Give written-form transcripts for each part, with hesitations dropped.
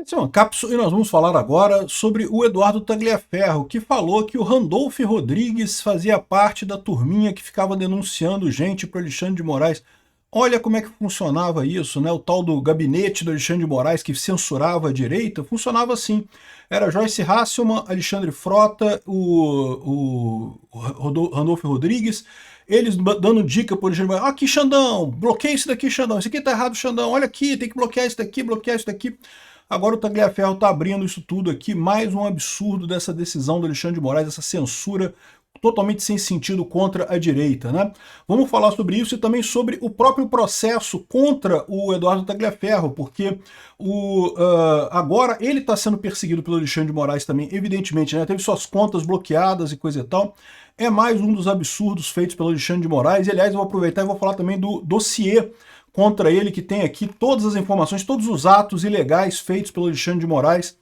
Esse é uma cápsula e nós vamos falar agora sobre o Eduardo Tagliaferro, que falou que o Randolph Rodrigues fazia parte da turminha que ficava denunciando gente para Alexandre de Moraes. Olha como é que funcionava isso, né? O tal do gabinete do Alexandre de Moraes que censurava a direita, funcionava assim. Era Joyce Hasselmann, Alexandre Frota, o Randolph Rodrigues, eles dando dica para o Alexandre de Moraes. Aqui, Xandão, bloqueia isso daqui, Xandão. Isso aqui tá errado, Xandão. Olha aqui, tem que bloquear isso daqui, bloquear isso daqui. Agora o Tagliaferro está abrindo isso tudo aqui, mais um absurdo dessa decisão do Alexandre de Moraes, essa censura totalmente sem sentido contra a direita, né? Vamos falar sobre isso e também sobre o próprio processo contra o Eduardo Tagliaferro, porque agora ele está sendo perseguido pelo Alexandre de Moraes também, evidentemente, né? Teve suas contas bloqueadas e coisa e tal. É mais um dos absurdos feitos pelo Alexandre de Moraes. E, aliás, eu vou aproveitar e vou falar também do dossiê contra ele, que tem aqui todas as informações, todos os atos ilegais feitos pelo Alexandre de Moraes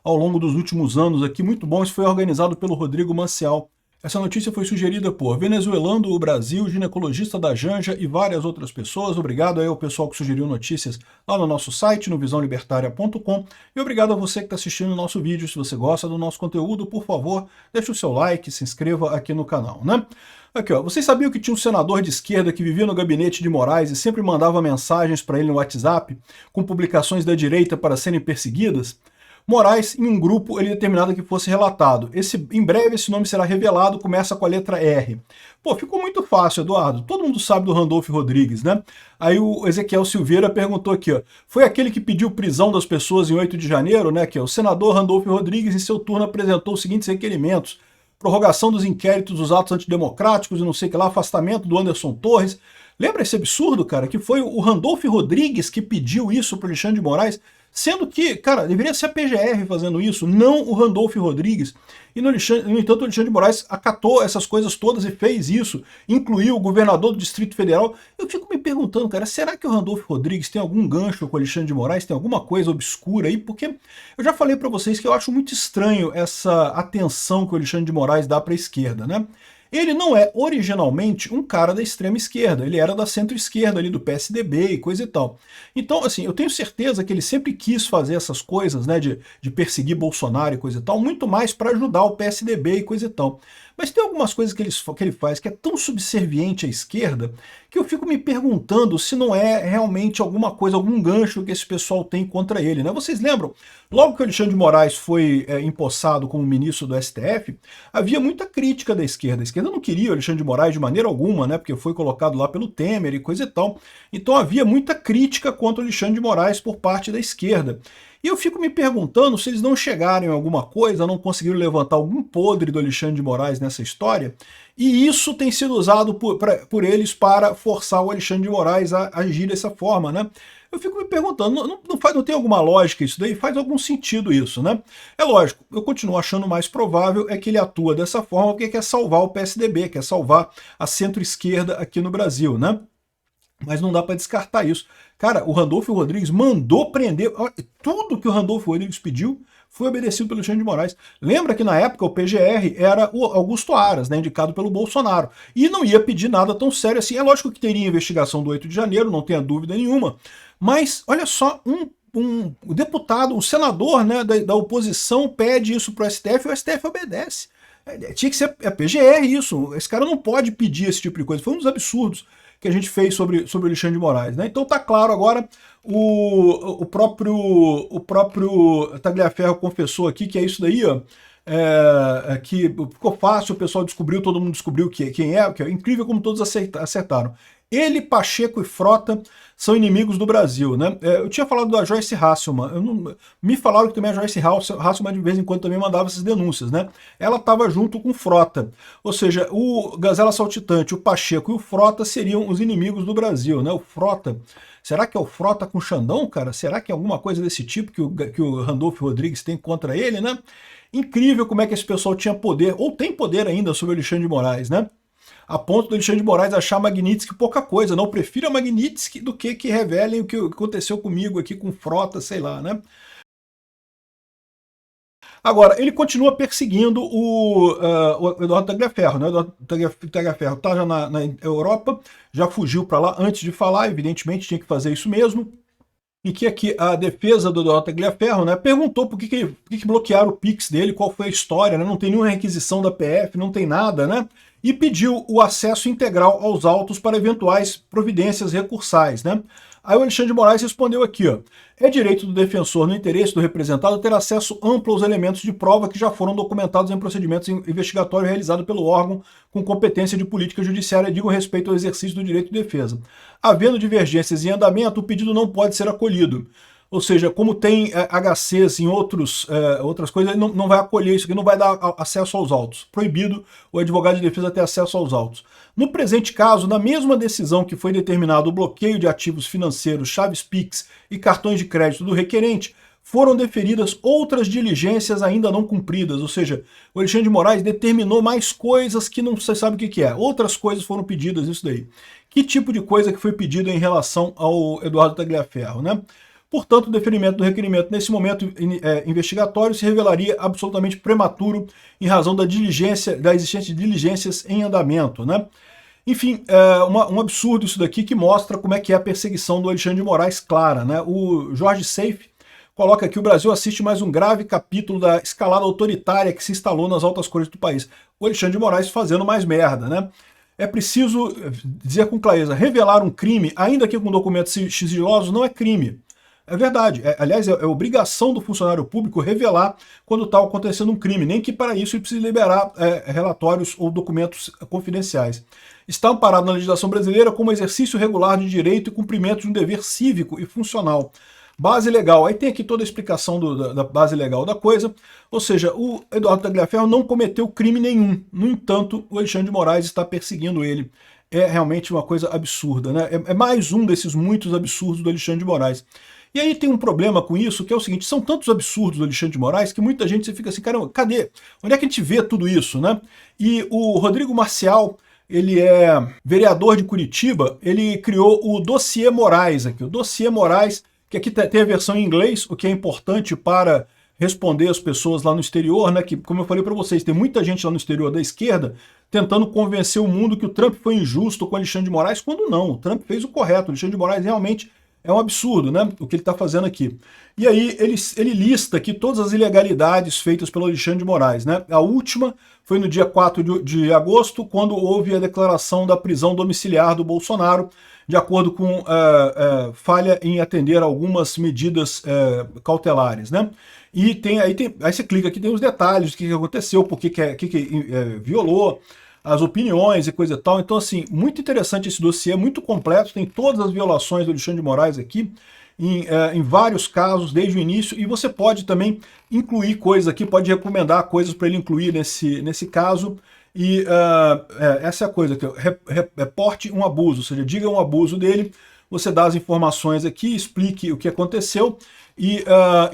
ao longo dos últimos anos aqui. Muito bom, isso foi organizado pelo Rodrigo Manciel. Essa notícia foi sugerida por Venezuelando o Brasil, ginecologista da Janja e várias outras pessoas. Obrigado aí ao pessoal que sugeriu notícias lá no nosso site, no visãolibertaria.com. E obrigado a você que está assistindo o nosso vídeo. Se você gosta do nosso conteúdo, por favor, deixe o seu like, se inscreva aqui no canal, né? Aqui, ó. Vocês sabiam que tinha um senador de esquerda que vivia no gabinete de Moraes e sempre mandava mensagens para ele no WhatsApp com publicações da direita para serem perseguidas? Moraes, em um grupo, ele determinava que fosse relatado. Em breve esse nome será revelado, começa com a letra R. Pô, ficou muito fácil, Eduardo. Todo mundo sabe do Randolph Rodrigues, né? Aí o Ezequiel Silveira perguntou aqui, ó, foi aquele que pediu prisão das pessoas em 8 de janeiro, né? Que é o senador Randolph Rodrigues, em seu turno, apresentou os seguintes requerimentos: prorrogação dos inquéritos dos atos antidemocráticos e não sei o que lá, afastamento do Anderson Torres. Lembra esse absurdo, cara, que foi o Randolph Rodrigues que pediu isso para o Alexandre de Moraes, sendo que, cara, deveria ser a PGR fazendo isso, não o Randolph Rodrigues. E no entanto, o Alexandre de Moraes acatou essas coisas todas e fez isso, incluiu o governador do Distrito Federal. Eu fico me perguntando, cara, será que o Randolph Rodrigues tem algum gancho com o Alexandre de Moraes? Tem alguma coisa obscura aí? Porque eu já falei para vocês que eu acho muito estranho essa atenção que o Alexandre de Moraes dá para a esquerda, né? Ele não é originalmente um cara da extrema esquerda, ele era da centro-esquerda ali, do PSDB e coisa e tal. Então, assim, eu tenho certeza que ele sempre quis fazer essas coisas, né, de perseguir Bolsonaro e coisa e tal, muito mais para ajudar o PSDB e coisa e tal. Mas tem algumas coisas que ele faz que é tão subserviente à esquerda que eu fico me perguntando se não é realmente alguma coisa, algum gancho que esse pessoal tem contra ele, né? Vocês lembram? Logo que o Alexandre de Moraes foi empossado como ministro do STF, havia muita crítica da esquerda. A esquerda não queria o Alexandre de Moraes de maneira alguma, né? Porque foi colocado lá pelo Temer e coisa e tal. Então havia muita crítica contra o Alexandre de Moraes por parte da esquerda. E eu fico me perguntando se eles não chegaram em alguma coisa, não conseguiram levantar algum podre do Alexandre de Moraes nessa história, e isso tem sido usado por eles para forçar o Alexandre de Moraes a agir dessa forma, né? Eu fico me perguntando, não tem alguma lógica isso daí? Faz algum sentido isso, né? É lógico, eu continuo achando mais provável é que ele atua dessa forma porque quer salvar o PSDB, quer salvar a centro-esquerda aqui no Brasil, né? Mas não dá para descartar isso. Cara, o Randolph Rodrigues mandou prender. Tudo que o Randolph Rodrigues pediu foi obedecido pelo Alexandre de Moraes. Lembra que na época o PGR era o Augusto Aras, né, indicado pelo Bolsonaro. E não ia pedir nada tão sério assim. É lógico que teria investigação do 8 de janeiro, não tenha dúvida nenhuma. Mas, olha só, o deputado, o senador, né, da oposição pede isso para o STF e o STF obedece. Tinha que ser a PGR isso. Esse cara não pode pedir esse tipo de coisa. Foi um dos absurdos que a gente fez sobre o Alexandre de Moraes, né? Então tá claro agora, o próprio Tagliaferro confessou aqui que é isso daí, ó, que ficou fácil, o pessoal descobriu, todo mundo descobriu quem é, que é incrível como todos acertaram. Ele, Pacheco e Frota são inimigos do Brasil, né? Eu tinha falado da Joyce Hasselmann, me falaram que também a Joyce Hasselmann de vez em quando também mandava essas denúncias, né? Ela estava junto com o Frota, ou seja, o Gazela Saltitante, o Pacheco e o Frota seriam os inimigos do Brasil, né? O Frota, será que é o Frota com Xandão, cara? Será que é alguma coisa desse tipo que o Randolph Rodrigues tem contra ele, né? Incrível como é que esse pessoal tinha poder, ou tem poder ainda sobre o Alexandre de Moraes, né? A ponto do Alexandre de Moraes achar Magnitsky pouca coisa. Não, prefiro a Magnitsky do que revelem o que aconteceu comigo aqui com Frota, sei lá, né? Agora, ele continua perseguindo o Eduardo Tagliaferro, né? O Eduardo Tagliaferro está já na Europa, já fugiu para lá antes de falar, evidentemente tinha que fazer isso mesmo. em que aqui a defesa do Eduardo Tagliaferro, né, perguntou por que bloquearam o Pix dele, qual foi a história, né, não tem nenhuma requisição da PF, não tem nada, né, e pediu o acesso integral aos autos para eventuais providências recursais, né. Aí o Alexandre de Moraes respondeu aqui, ó, é direito do defensor, no interesse do representado, ter acesso amplo aos elementos de prova que já foram documentados em procedimentos investigatórios realizados pelo órgão com competência de política judiciária digam respeito ao exercício do direito de defesa. Havendo divergências em andamento, o pedido não pode ser acolhido. Ou seja, como tem HCs em outras coisas, ele não vai acolher isso aqui, não vai dar acesso aos autos. Proibido o advogado de defesa ter acesso aos autos. No presente caso, na mesma decisão que foi determinado o bloqueio de ativos financeiros, chaves Pix e cartões de crédito do requerente, foram deferidas outras diligências ainda não cumpridas, ou seja, o Alexandre de Moraes determinou mais coisas que não se sabe o que é. Outras coisas foram pedidas nisso daí. Que tipo de coisa que foi pedido em relação ao Eduardo Tagliaferro, né? Portanto, o deferimento do requerimento nesse momento investigatório se revelaria absolutamente prematuro em razão da existência de diligências em andamento, né? Enfim, um absurdo isso daqui que mostra como é que é a perseguição do Alexandre de Moraes clara, né? O Jorge Seife coloca que o Brasil assiste mais um grave capítulo da escalada autoritária que se instalou nas altas cortes do país. O Alexandre de Moraes fazendo mais merda, né? É preciso dizer com clareza, revelar um crime, ainda que com documentos sigilosos, não é crime. É verdade. Aliás, é obrigação do funcionário público revelar quando está acontecendo um crime, nem que para isso ele precise liberar relatórios ou documentos confidenciais. Está amparado na legislação brasileira como exercício regular de direito e cumprimento de um dever cívico e funcional. Base legal. Aí tem aqui toda a explicação da base legal da coisa. Ou seja, o Eduardo Tagliaferro não cometeu crime nenhum. No entanto, o Alexandre de Moraes está perseguindo ele. É realmente uma coisa absurda, né? É mais um desses muitos absurdos do Alexandre de Moraes. E aí tem um problema com isso, que é o seguinte, são tantos absurdos do Alexandre de Moraes que muita gente fica assim, caramba, cadê? Onde é que a gente vê tudo isso, né? E o Rodrigo Marcial, ele é vereador de Curitiba, ele criou o Dossiê Moraes aqui. O Dossiê Moraes, que aqui tem a versão em inglês, o que é importante para responder as pessoas lá no exterior, né? Que, como eu falei para vocês, tem muita gente lá no exterior da esquerda tentando convencer o mundo que o Trump foi injusto com o Alexandre de Moraes, quando não. O Trump fez o correto, o Alexandre de Moraes realmente é um absurdo, né, o que ele está fazendo aqui. E aí ele lista aqui todas as ilegalidades feitas pelo Alexandre de Moraes, né? A última foi no dia 4 de agosto, quando houve a declaração da prisão domiciliar do Bolsonaro, de acordo com falha em atender algumas medidas cautelares, né? E aí você clica aqui, tem os detalhes do que aconteceu, por que violou, as opiniões e coisa e tal. Então, assim, muito interessante esse dossiê, muito completo, tem todas as violações do Alexandre de Moraes aqui, em vários casos, desde o início, e você pode também incluir coisas aqui, pode recomendar coisas para ele incluir nesse caso, e essa é a coisa, que reporte um abuso, ou seja, diga um abuso dele, você dá as informações aqui, explique o que aconteceu, e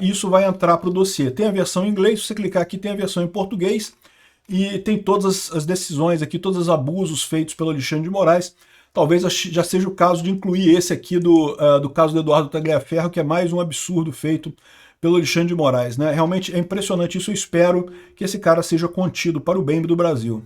isso vai entrar para o dossiê. Tem a versão em inglês, se você clicar aqui tem a versão em português, e tem todas as decisões aqui, todos os abusos feitos pelo Alexandre de Moraes. Talvez já seja o caso de incluir esse aqui do caso do Eduardo Tagliaferro, que é mais um absurdo feito pelo Alexandre de Moraes, né? Realmente é impressionante isso, eu espero que esse cara seja contido para o bem do Brasil.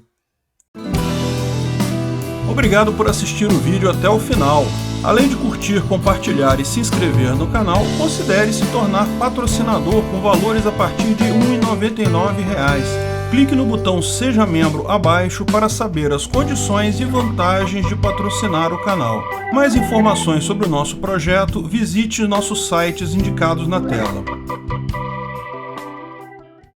Obrigado por assistir o vídeo até o final. Além de curtir, compartilhar e se inscrever no canal, considere se tornar patrocinador com valores a partir de R$ 1,99. Clique no botão Seja Membro abaixo para saber as condições e vantagens de patrocinar o canal. Mais informações sobre o nosso projeto, visite nossos sites indicados na tela.